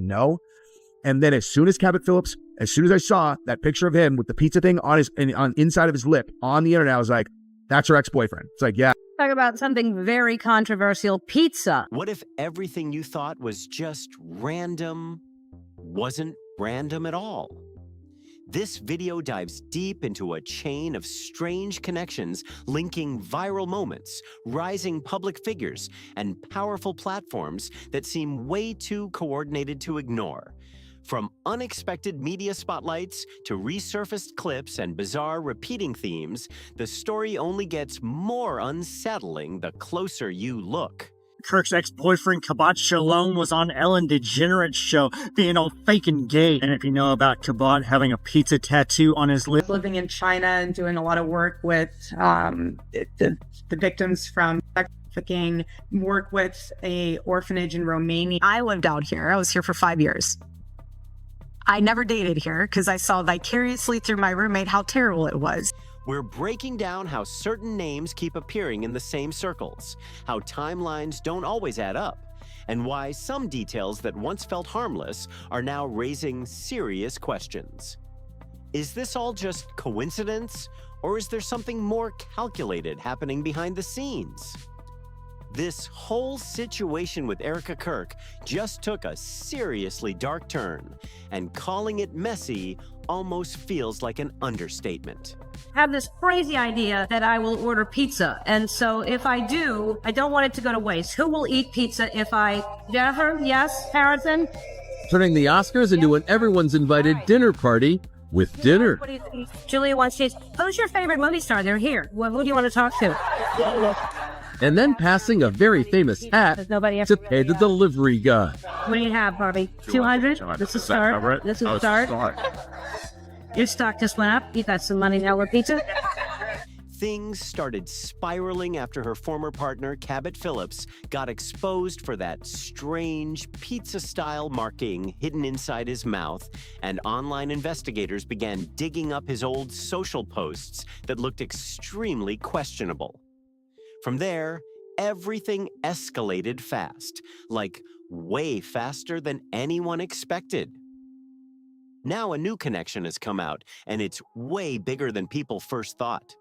know. And then as soon as I saw that picture of him with the pizza thing on inside of his lip on the internet, I was like, that's her ex-boyfriend. It's like, yeah. Talk about something very controversial, pizza. What if everything you thought was just random wasn't random at all? This video dives deep into a chain of strange connections linking viral moments, rising public figures, and powerful platforms that seem way too coordinated to ignore. From unexpected media spotlights to resurfaced clips and bizarre repeating themes, the story only gets more unsettling the closer you look. Kirk's ex-boyfriend, Kabbat Shalom, was on Ellen DeGeneres' show, being all fake and gay. And if you know about Kabbat having a pizza tattoo on his lip. Living in China and doing a lot of work with the victims from sex trafficking, work with a orphanage in Romania. I lived out here. I was here for 5 years. I never dated here because I saw vicariously through my roommate how terrible it was. We're breaking down how certain names keep appearing in the same circles, how timelines don't always add up, and why some details that once felt harmless are now raising serious questions. Is this all just coincidence, or is there something more calculated happening behind the scenes? This whole situation with Erika Kirk just took a seriously dark turn, and calling it messy almost feels like an understatement. I have this crazy idea that I will order pizza. And so if I do, I don't want it to go to waste. Who will eat pizza if I... Jennifer? Yes? Harrison? Turning the Oscars into an everyone's invited dinner party with dinner. What do you think? Julia wants cheese. Who's your favorite movie star? They're here. Who do you want to talk to? And then passing a very famous hat to pay the delivery guy. What do you have, Barbie? 200? This is a start. This is a start. Your stock just went up. You got some money now with pizza. Things started spiraling after her former partner, Cabot Phillips, got exposed for that strange pizza-style marking hidden inside his mouth, and online investigators began digging up his old social posts that looked extremely questionable. From there, everything escalated fast, like way faster than anyone expected. Now a new connection has come out, and it's way bigger than people first thought.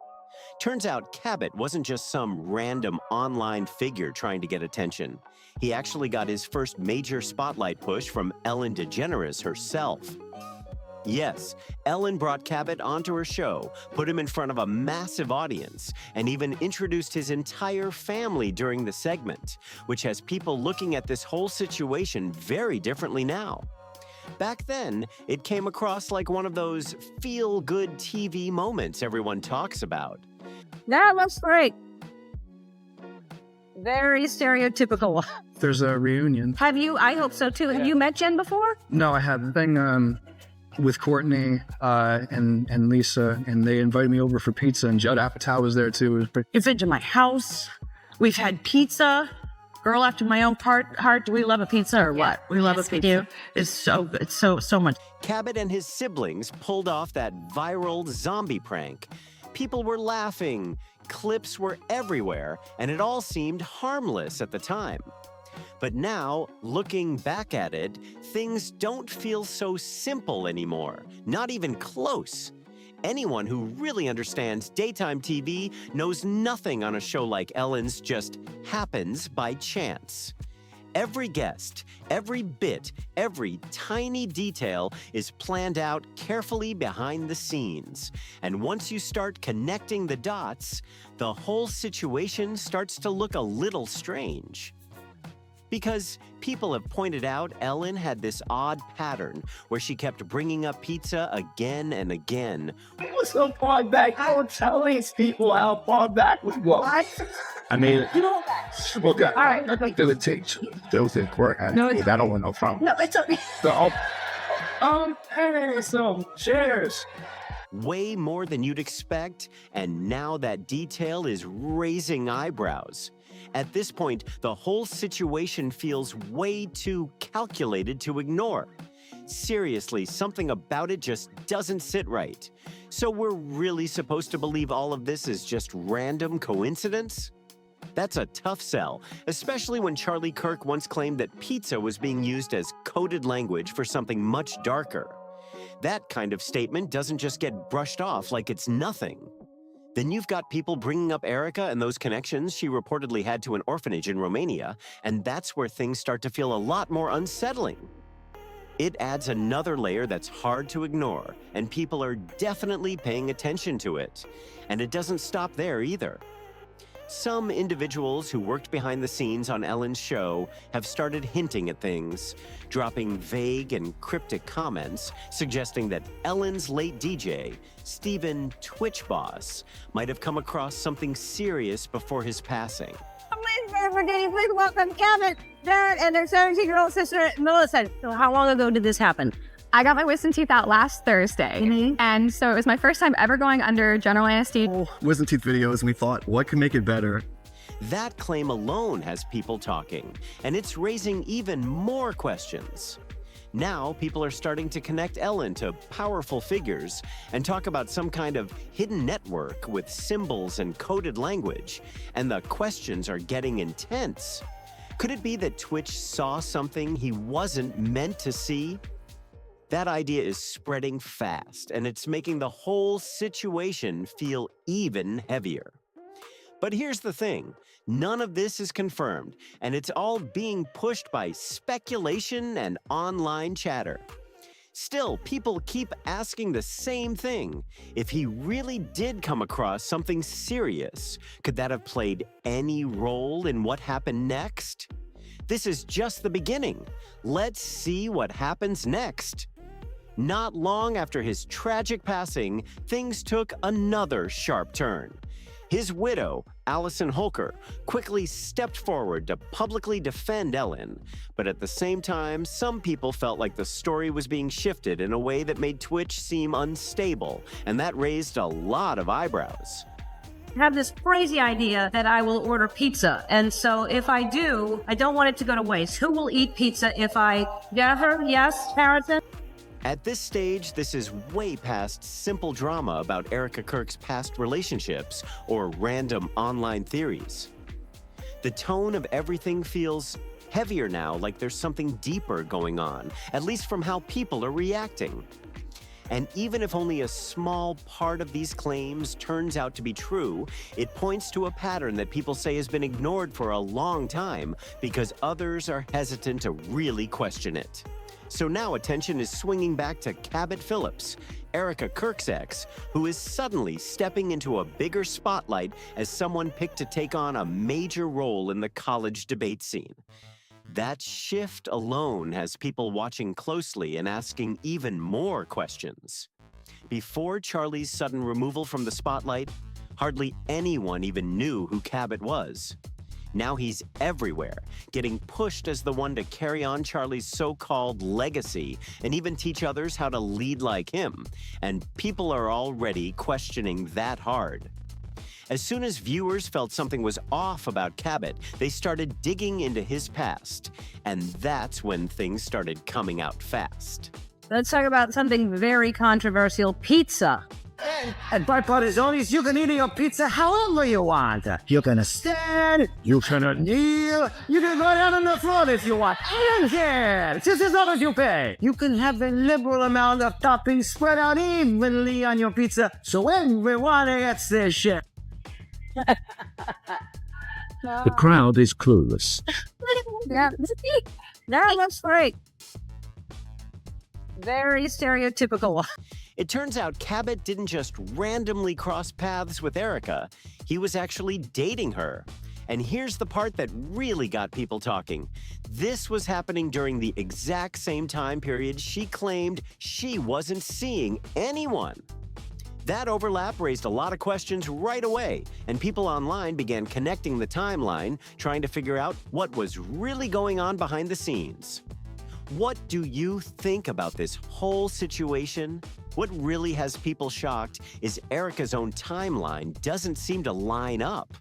Turns out Cabot wasn't just some random online figure trying to get attention. He actually got his first major spotlight push from Ellen DeGeneres herself. Yes, Ellen brought Cabot onto her show, put him in front of a massive audience, and even introduced his entire family during the segment, which has people looking at this whole situation very differently now. Back then, it came across like one of those feel-good TV moments everyone talks about. That looks great. Very stereotypical. There's a reunion. Have you? I hope so too. Have you met Jen before? No, I haven't. Thing with Courtney and Lisa, and they invited me over for pizza, and Judd Apatow was there too. It was pretty... You've been to my house. We've had pizza. Girl after my own heart. Do we love a pizza or what? We love a pizza. It's so good. So much. Cabot and his siblings pulled off that viral zombie prank. People were laughing, clips were everywhere, and it all seemed harmless at the time. But now, looking back at it, things don't feel so simple anymore, not even close. Anyone who really understands daytime TV knows nothing on a show like Ellen's just happens by chance. Every guest, every bit, every tiny detail is planned out carefully behind the scenes. And once you start connecting the dots, the whole situation starts to look a little strange. Because people have pointed out Ellen had this odd pattern where she kept bringing up pizza again and again. It was so far back. I would tell these people how far back we go. I mean, you know, okay. All right. I think they would take those in court. No, I don't want no problem. No, it's okay. So, hey, so cheers. Way more than you'd expect, and now that detail is raising eyebrows. At this point, the whole situation feels way too calculated to ignore. Seriously, something about it just doesn't sit right. So we're really supposed to believe all of this is just random coincidence? That's a tough sell, especially when Charlie Kirk once claimed that pizza was being used as coded language for something much darker. That kind of statement doesn't just get brushed off like it's nothing. Then you've got people bringing up Erika and those connections she reportedly had to an orphanage in Romania, and that's where things start to feel a lot more unsettling. It adds another layer that's hard to ignore, and people are definitely paying attention to it. And it doesn't stop there either. Some individuals who worked behind the scenes on Ellen's show have started hinting at things, dropping vague and cryptic comments suggesting that Ellen's late DJ, Stephen Twitch Boss, might have come across something serious before his passing. Please welcome Kevin, Jared, and their 17-year-old sister, Melissa. So how long ago did this happen? I got my wisdom teeth out last Thursday, and so it was my first time ever going under general anesthesia. Wisdom teeth videos, and we thought, what could make it better? That claim alone has people talking, and it's raising even more questions. Now, people are starting to connect Ellen to powerful figures and talk about some kind of hidden network with symbols and coded language, and the questions are getting intense. Could it be that Twitch saw something he wasn't meant to see? That idea is spreading fast, and it's making the whole situation feel even heavier. But here's the thing, none of this is confirmed, and it's all being pushed by speculation and online chatter. Still, people keep asking the same thing. If he really did come across something serious, could that have played any role in what happened next? This is just the beginning. Let's see what happens next. Not long after his tragic passing, things took another sharp turn. His widow, Allison Holker, quickly stepped forward to publicly defend Ellen, but at the same time, some people felt like the story was being shifted in a way that made Twitch seem unstable, and that raised a lot of eyebrows. I have this crazy idea that I will order pizza, and so if I do, I don't want it to go to waste. Who will eat pizza if I... Jennifer? Yes? Harrison? At this stage, this is way past simple drama about Erika Kirk's past relationships or random online theories. The tone of everything feels heavier now, like there's something deeper going on, at least from how people are reacting. And even if only a small part of these claims turns out to be true, it points to a pattern that people say has been ignored for a long time because others are hesitant to really question it. So now attention is swinging back to Cabot Phillips, Erika Kirk's ex, who is suddenly stepping into a bigger spotlight as someone picked to take on a major role in the college debate scene. That shift alone has people watching closely and asking even more questions. Before Charlie's sudden removal from the spotlight, hardly anyone even knew who Cabot was. Now he's everywhere, getting pushed as the one to carry on Charlie's so-called legacy and even teach others how to lead like him. And people are already questioning that hard. As soon as viewers felt something was off about Cabot, they started digging into his past. And that's when things started coming out fast. Let's talk about something very controversial, pizza. And by part is only you can eat your pizza however you want. You can stand, you can kneel, you can go down on the floor if you want. I don't care. Just as long as you pay. You can have a liberal amount of toppings spread out evenly on your pizza so everyone gets their share. The crowd is clueless. Yeah, that's great. Very stereotypical. It turns out Cabot didn't just randomly cross paths with Erika, he was actually dating her. And here's the part that really got people talking. This was happening during the exact same time period she claimed she wasn't seeing anyone. That overlap raised a lot of questions right away, and people online began connecting the timeline, trying to figure out what was really going on behind the scenes. What do you think about this whole situation? What really has people shocked is Erika's own timeline doesn't seem to line up.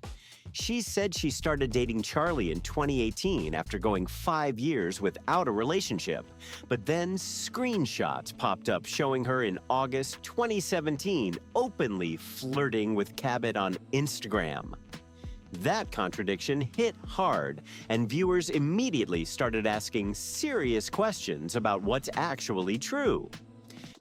She said she started dating Charlie in 2018 after going 5 years without a relationship. But then screenshots popped up showing her in August 2017 openly flirting with Cabot on Instagram. That contradiction hit hard, and viewers immediately started asking serious questions about what's actually true.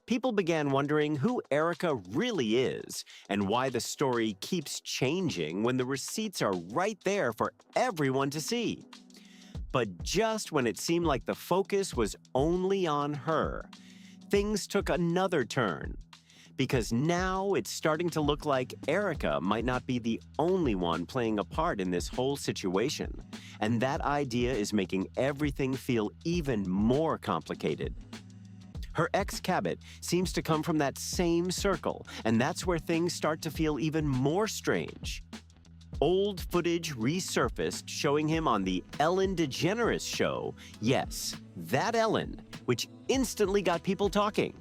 People began wondering who Erika really is and why the story keeps changing when the receipts are right there for everyone to see. But just when it seemed like the focus was only on her, things took another turn. Because now it's starting to look like Erika might not be the only one playing a part in this whole situation. And that idea is making everything feel even more complicated. Her ex Cabot seems to come from that same circle, and that's where things start to feel even more strange. Old footage resurfaced showing him on the Ellen DeGeneres show. Yes, that Ellen, which instantly got people talking.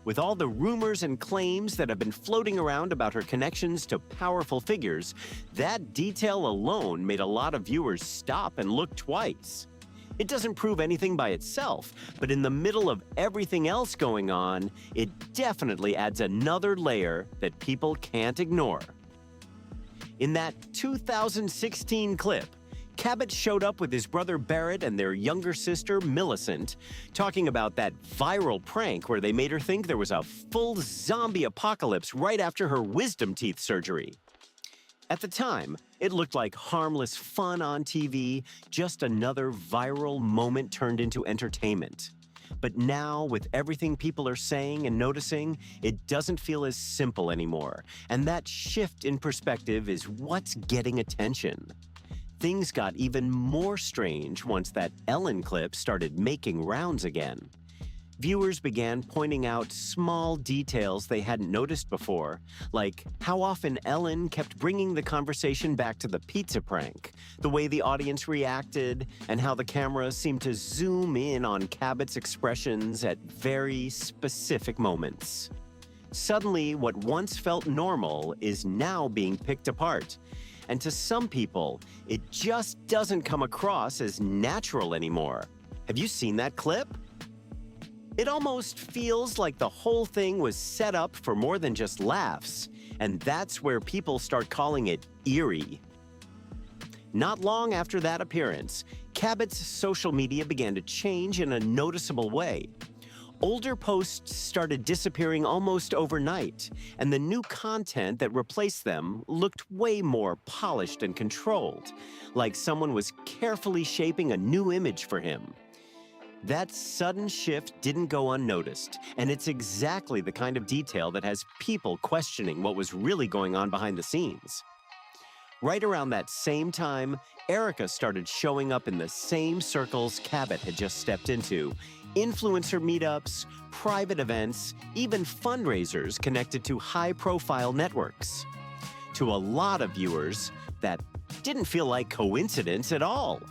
With all the rumors and claims that have been floating around about her connections to powerful figures, that detail alone made a lot of viewers stop and look twice. It doesn't prove anything by itself, but in the middle of everything else going on, it definitely adds another layer that people can't ignore. In that 2016 clip, Cabot showed up with his brother Barrett and their younger sister Millicent, talking about that viral prank where they made her think there was a full zombie apocalypse right after her wisdom teeth surgery. At the time, it looked like harmless fun on TV, just another viral moment turned into entertainment. But now, with everything people are saying and noticing, it doesn't feel as simple anymore. And that shift in perspective is what's getting attention. Things got even more strange once that Ellen clip started making rounds again. Viewers began pointing out small details they hadn't noticed before, like how often Ellen kept bringing the conversation back to the pizza prank, the way the audience reacted, and how the camera seemed to zoom in on Cabot's expressions at very specific moments. Suddenly, what once felt normal is now being picked apart. And to some people, it just doesn't come across as natural anymore. Have you seen that clip? It almost feels like the whole thing was set up for more than just laughs, and that's where people start calling it eerie. Not long after that appearance, Cabot's social media began to change in a noticeable way. Older posts started disappearing almost overnight, and the new content that replaced them looked way more polished and controlled, like someone was carefully shaping a new image for him. That sudden shift didn't go unnoticed, and it's exactly the kind of detail that has people questioning what was really going on behind the scenes. Right around that same time, Erika started showing up in the same circles Cabot had just stepped into. Influencer meetups, private events, even fundraisers connected to high-profile networks. To a lot of viewers, that didn't feel like coincidence at all.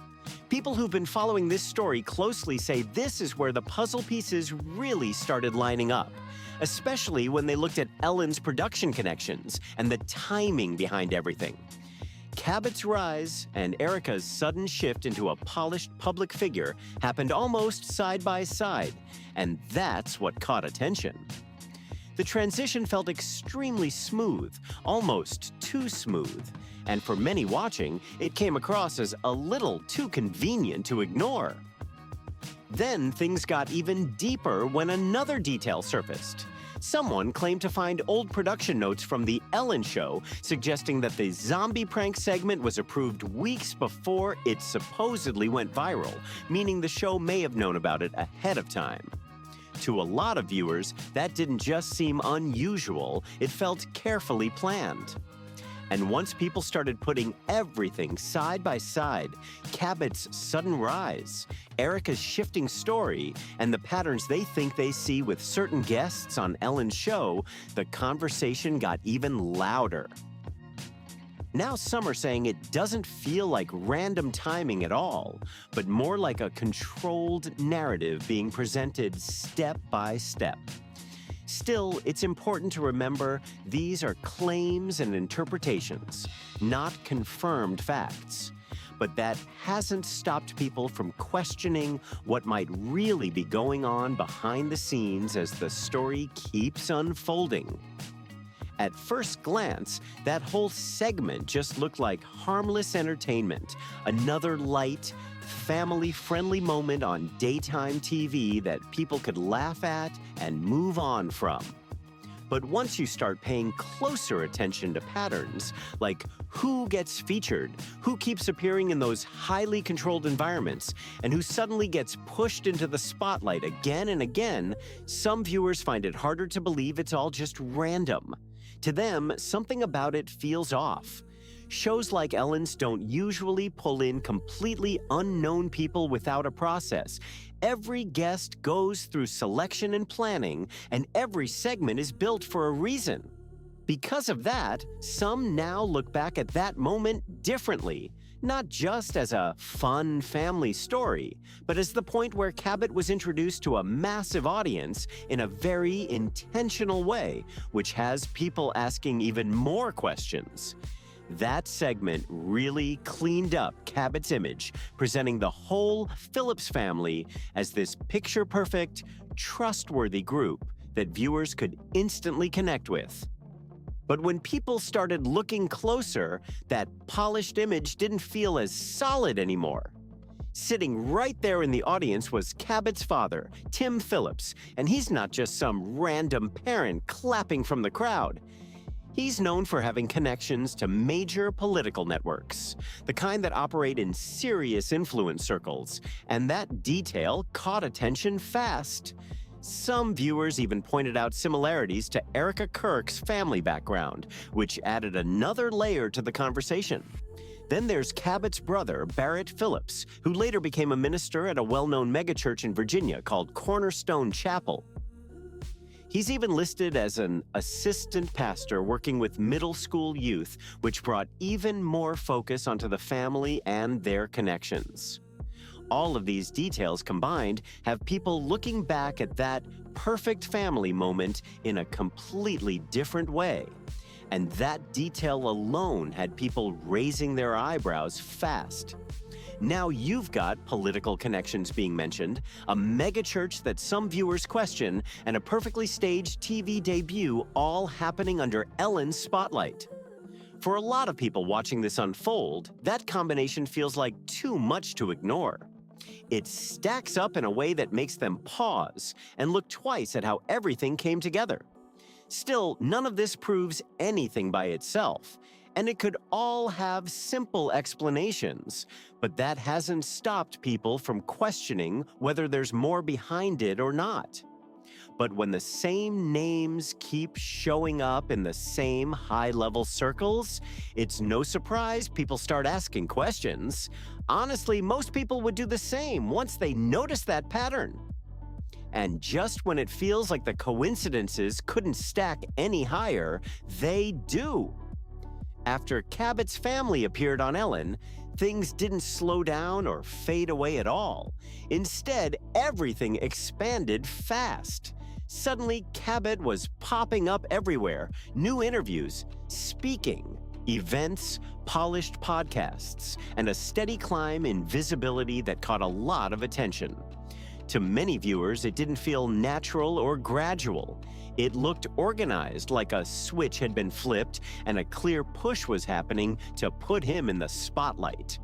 People who've been following this story closely say this is where the puzzle pieces really started lining up, especially when they looked at Ellen's production connections and the timing behind everything. Cabot's rise and Erika's sudden shift into a polished public figure happened almost side by side, and that's what caught attention. The transition felt extremely smooth, almost too smooth, and for many watching, it came across as a little too convenient to ignore. Then things got even deeper when another detail surfaced. Someone claimed to find old production notes from The Ellen Show suggesting that the zombie prank segment was approved weeks before it supposedly went viral, meaning the show may have known about it ahead of time. To a lot of viewers, that didn't just seem unusual, it felt carefully planned. And once people started putting everything side by side, Cabot's sudden rise, Erika's shifting story, and the patterns they think they see with certain guests on Ellen's show, the conversation got even louder. Now some are saying it doesn't feel like random timing at all, but more like a controlled narrative being presented step by step. Still, it's important to remember these are claims and interpretations, not confirmed facts. But that hasn't stopped people from questioning what might really be going on behind the scenes as the story keeps unfolding. At first glance, that whole segment just looked like harmless entertainment, another light, family-friendly moment on daytime TV that people could laugh at and move on from. But once you start paying closer attention to patterns, like who gets featured, who keeps appearing in those highly controlled environments, and who suddenly gets pushed into the spotlight again and again, some viewers find it harder to believe it's all just random. To them, something about it feels off. Shows like Ellen's don't usually pull in completely unknown people without a process. Every guest goes through selection and planning, and every segment is built for a reason. Because of that, some now look back at that moment differently, not just as a fun family story, but as the point where Cabot was introduced to a massive audience in a very intentional way, which has people asking even more questions. That segment really cleaned up Cabot's image, presenting the whole Phillips family as this picture-perfect, trustworthy group that viewers could instantly connect with. But when people started looking closer, that polished image didn't feel as solid anymore. Sitting right there in the audience was Cabot's father, Tim Phillips, and he's not just some random parent clapping from the crowd. He's known for having connections to major political networks, the kind that operate in serious influence circles, and that detail caught attention fast. Some viewers even pointed out similarities to Erika Kirk's family background, which added another layer to the conversation. Then there's Cabot's brother, Barrett Phillips, who later became a minister at a well-known megachurch in Virginia called Cornerstone Chapel. He's even listed as an assistant pastor working with middle school youth, which brought even more focus onto the family and their connections. All of these details combined have people looking back at that perfect family moment in a completely different way. And that detail alone had people raising their eyebrows fast. Now you've got political connections being mentioned, a megachurch that some viewers question, and a perfectly staged TV debut all happening under Ellen's spotlight. For a lot of people watching this unfold, that combination feels like too much to ignore. It stacks up in a way that makes them pause and look twice at how everything came together. Still, none of this proves anything by itself, and it could all have simple explanations, but that hasn't stopped people from questioning whether there's more behind it or not. But when the same names keep showing up in the same high-level circles, it's no surprise people start asking questions. Honestly, most people would do the same once they notice that pattern. And just when it feels like the coincidences couldn't stack any higher, they do. After Cabot's family appeared on Ellen, things didn't slow down or fade away at all. Instead, everything expanded fast. Suddenly, Cabot was popping up everywhere. New interviews, speaking, events, polished podcasts, and a steady climb in visibility that caught a lot of attention. To many viewers, it didn't feel natural or gradual. It looked organized, like a switch had been flipped and a clear push was happening to put him in the spotlight.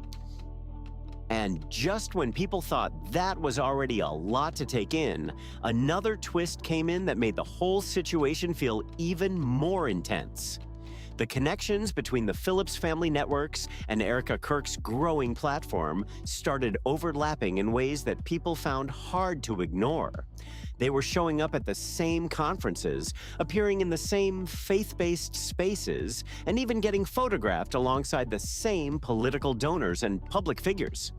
And just when people thought that was already a lot to take in, another twist came in that made the whole situation feel even more intense. The connections between the Phillips family networks and Erika Kirk's growing platform started overlapping in ways that people found hard to ignore. They were showing up at the same conferences, appearing in the same faith-based spaces, and even getting photographed alongside the same political donors and public figures.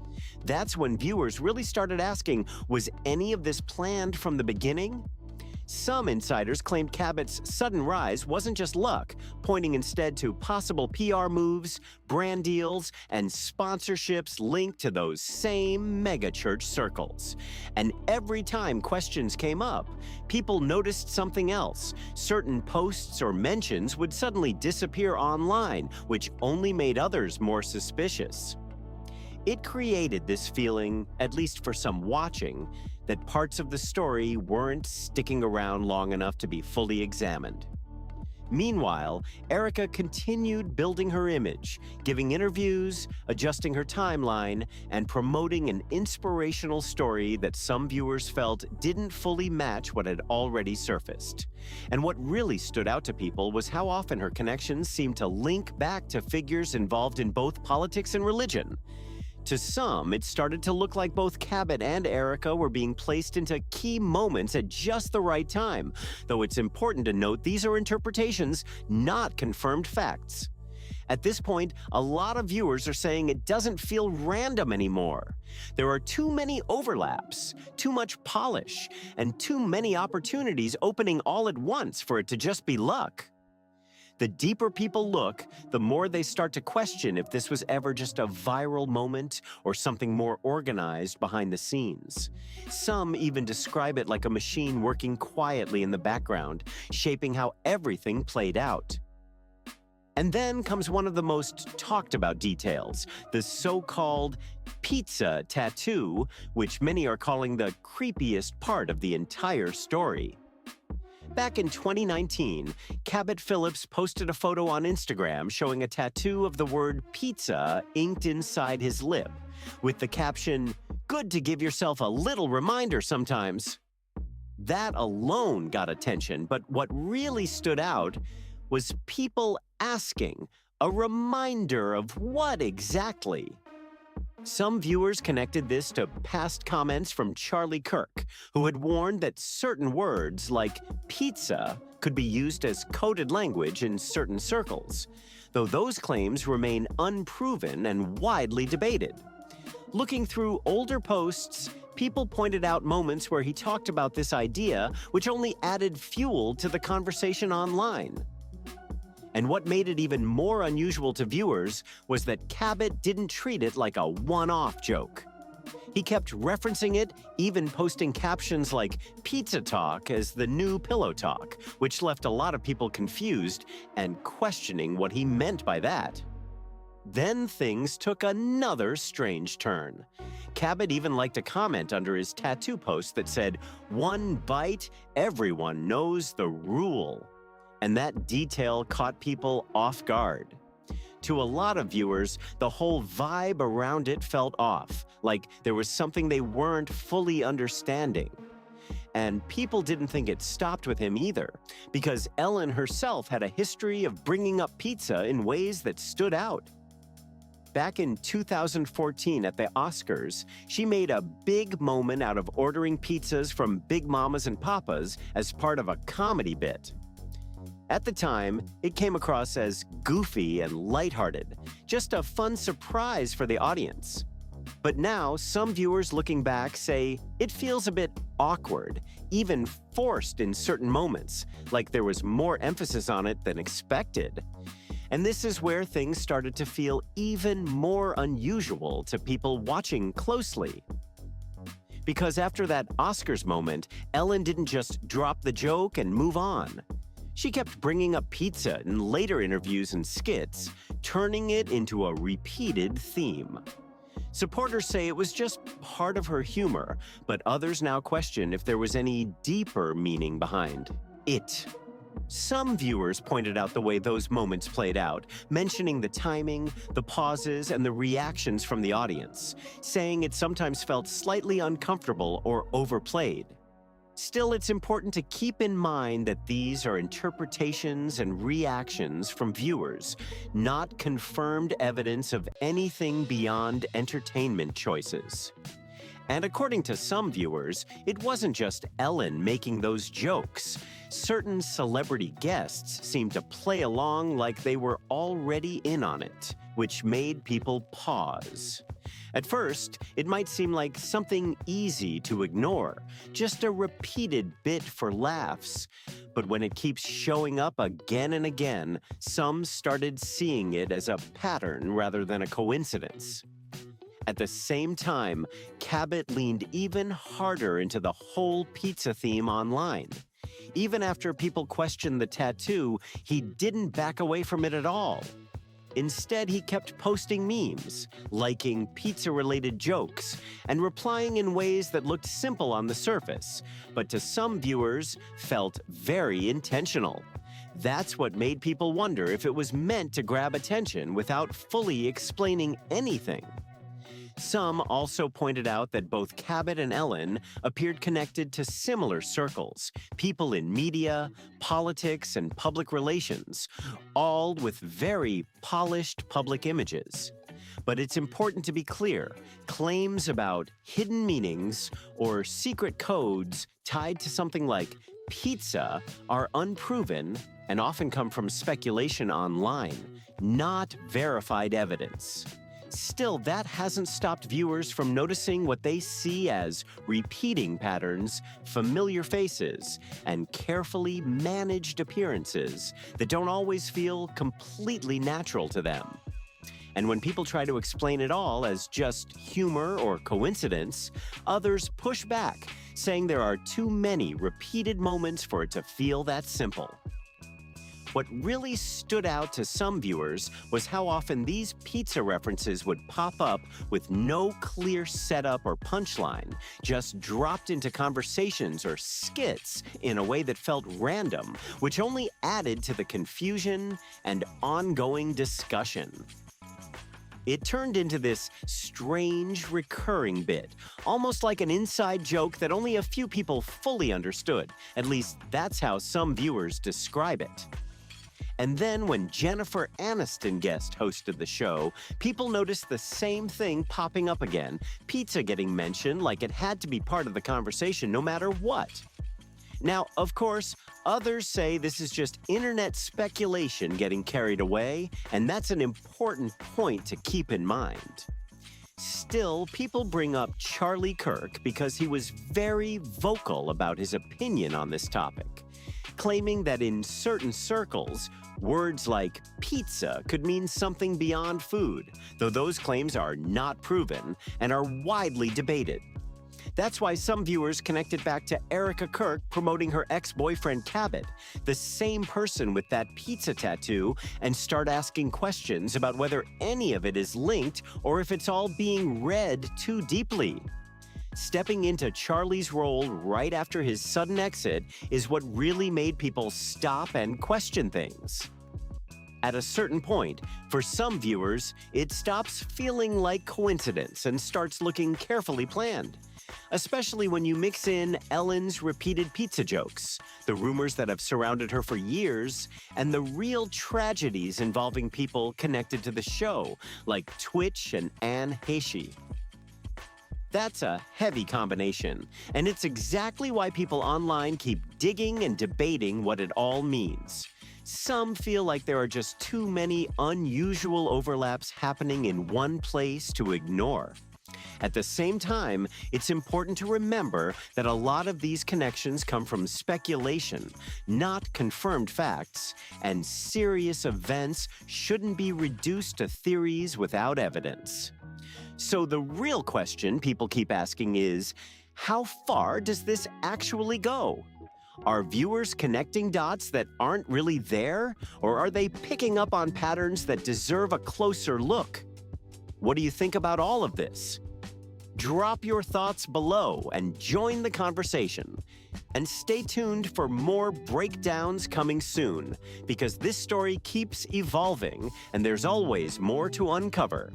That's when viewers really started asking, was any of this planned from the beginning? Some insiders claimed Cabot's sudden rise wasn't just luck, pointing instead to possible PR moves, brand deals, and sponsorships linked to those same megachurch circles. And every time questions came up, people noticed something else. Certain posts or mentions would suddenly disappear online, which only made others more suspicious. It created this feeling, at least for some watching, that parts of the story weren't sticking around long enough to be fully examined. Meanwhile, Erika continued building her image, giving interviews, adjusting her timeline, and promoting an inspirational story that some viewers felt didn't fully match what had already surfaced. And what really stood out to people was how often her connections seemed to link back to figures involved in both politics and religion. To some, it started to look like both Cabot and Erika were being placed into key moments at just the right time, though it's important to note these are interpretations, not confirmed facts. At this point, a lot of viewers are saying it doesn't feel random anymore. There are too many overlaps, too much polish, and too many opportunities opening all at once for it to just be luck. The deeper people look, the more they start to question if this was ever just a viral moment or something more organized behind the scenes. Some even describe it like a machine working quietly in the background, shaping how everything played out. And then comes one of the most talked about details, the so-called pizza tattoo, which many are calling the creepiest part of the entire story. Back in 2019, Cabot Phillips posted a photo on Instagram showing a tattoo of the word pizza inked inside his lip, with the caption, "Good to give yourself a little reminder sometimes." That alone got attention, but what really stood out was people asking, a reminder of what exactly? Some viewers connected this to past comments from Charlie Kirk, who had warned that certain words like pizza could be used as coded language in certain circles, though those claims remain unproven and widely debated. Looking through older posts, people pointed out moments where he talked about this idea, which only added fuel to the conversation online. And what made it even more unusual to viewers was that Cabot didn't treat it like a one-off joke. He kept referencing it, even posting captions like "pizza talk" as the new pillow talk, which left a lot of people confused and questioning what he meant by that. Then things took another strange turn. Cabot even liked a comment under his tattoo post that said, "One bite, everyone knows the rule." And that detail caught people off guard. To a lot of viewers, the whole vibe around it felt off, like there was something they weren't fully understanding. And people didn't think it stopped with him either, because Ellen herself had a history of bringing up pizza in ways that stood out. Back in 2014 at the Oscars, she made a big moment out of ordering pizzas from Big Mamas and Papas as part of a comedy bit. At the time, it came across as goofy and lighthearted, just a fun surprise for the audience. But now, some viewers looking back say it feels a bit awkward, even forced in certain moments, like there was more emphasis on it than expected. And this is where things started to feel even more unusual to people watching closely. Because after that Oscars moment, Ellen didn't just drop the joke and move on. She kept bringing up pizza in later interviews and skits, turning it into a repeated theme. Supporters say it was just part of her humor, but others now question if there was any deeper meaning behind it. Some viewers pointed out the way those moments played out, mentioning the timing, the pauses, and the reactions from the audience, saying it sometimes felt slightly uncomfortable or overplayed. Still, it's important to keep in mind that these are interpretations and reactions from viewers, not confirmed evidence of anything beyond entertainment choices. And according to some viewers, it wasn't just Ellen making those jokes. Certain celebrity guests seemed to play along like they were already in on it, which made people pause. At first, it might seem like something easy to ignore, just a repeated bit for laughs. But when it keeps showing up again and again, some started seeing it as a pattern rather than a coincidence. At the same time, Cabot leaned even harder into the whole pizza theme online. Even after people questioned the tattoo, he didn't back away from it at all. Instead, he kept posting memes, liking pizza-related jokes, and replying in ways that looked simple on the surface, but to some viewers felt very intentional. That's what made people wonder if it was meant to grab attention without fully explaining anything. Some also pointed out that both Cabot and Ellen appeared connected to similar circles, people in media, politics, and public relations, all with very polished public images. But it's important to be clear, claims about hidden meanings or secret codes tied to something like pizza are unproven and often come from speculation online, not verified evidence. Still, that hasn't stopped viewers from noticing what they see as repeating patterns, familiar faces, and carefully managed appearances that don't always feel completely natural to them. And when people try to explain it all as just humor or coincidence, others push back, saying there are too many repeated moments for it to feel that simple. What really stood out to some viewers was how often these pizza references would pop up with no clear setup or punchline, just dropped into conversations or skits in a way that felt random, which only added to the confusion and ongoing discussion. It turned into this strange, recurring bit, almost like an inside joke that only a few people fully understood. At least that's how some viewers describe it. And then when Jennifer Aniston guest hosted the show, people noticed the same thing popping up again, pizza getting mentioned like it had to be part of the conversation no matter what. Now, of course, others say this is just internet speculation getting carried away, and that's an important point to keep in mind. Still, people bring up Charlie Kirk because he was very vocal about his opinion on this topic, claiming that in certain circles, words like pizza could mean something beyond food, though those claims are not proven and are widely debated. That's why some viewers connected back to Erika Kirk promoting her ex-boyfriend Cabot, the same person with that pizza tattoo, and start asking questions about whether any of it is linked or if it's all being read too deeply. Stepping into Charlie's role right after his sudden exit is what really made people stop and question things. At a certain point, for some viewers, it stops feeling like coincidence and starts looking carefully planned. Especially when you mix in Ellen's repeated pizza jokes, the rumors that have surrounded her for years, and the real tragedies involving people connected to the show, like Twitch and Anne Heche. That's a heavy combination, and it's exactly why people online keep digging and debating what it all means. Some feel like there are just too many unusual overlaps happening in one place to ignore. At the same time, it's important to remember that a lot of these connections come from speculation, not confirmed facts, and serious events shouldn't be reduced to theories without evidence. So the real question people keep asking is, how far does this actually go? Are viewers connecting dots that aren't really there, or are they picking up on patterns that deserve a closer look? What do you think about all of this? Drop your thoughts below and join the conversation. And stay tuned for more breakdowns coming soon, because this story keeps evolving and there's always more to uncover.